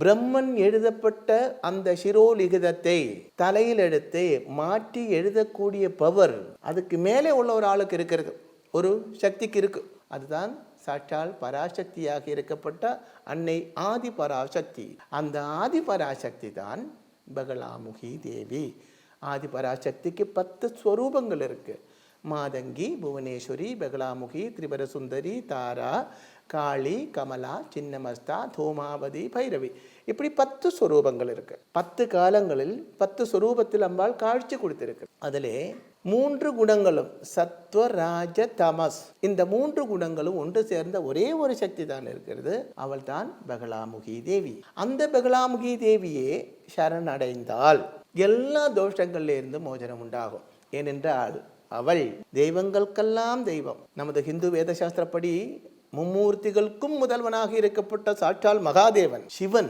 பிரம்மன் எழுதப்பட்ட அந்த சிரோலிகிதத்தை தலையில் எடுத்து மாற்றி எழுதக்கூடிய பவர் அதுக்கு மேலே உள்ள ஒரு ஆளுக்கு இருக்கிறது, ஒரு சக்திக்கு இருக்கு. அதுதான் சாட்சால் பராசக்தியாக இருக்கப்பட்ட அன்னை ஆதி பராசக்தி. அந்த ஆதி பராசக்தி தான் பகலாமுகி தேவி. ஆதி பராசக்திக்கு 10 ஸ்வரூபங்கள் இருக்கு. மாதங்கி, புவனேஸ்வரி, பகலாமுகி, திரிபுர சுந்தரி, தாரா, காளி, கமலா, சின்னமஸ்தா, தோமாவதி, பைரவி, இப்படி 10 ஸ்வரூபங்கள் இருக்கு. 10 காலங்களில் 10 ஸ்வரூபத்தில் அம்பாள் காட்சி கொடுத்திருக்கு. அதிலே 3 குணங்களும் சத்வ, ராஜ, தமஸ், இந்த 3 குணங்களும் ஒன்று சேர்ந்த ஒரே ஒரு சக்தி தான் இருக்கிறது. அவள் தான் பகலாமுகி தேவி. அந்த பகலாமுகி தேவியே சரணடைந்தால் எல்லா தோஷங்கள்ல இருந்து மோசனம் உண்டாகும். ஏனென்றால் அவள் தெய்வங்களுக்கெல்லாம் தெய்வம். நமது ஹிந்து வேத சாஸ்திரப்படி மும்மூர்த்திகளுக்கும் முதல்வனாக இருக்கப்பட்ட சாட்சால் மகாதேவன் சிவன்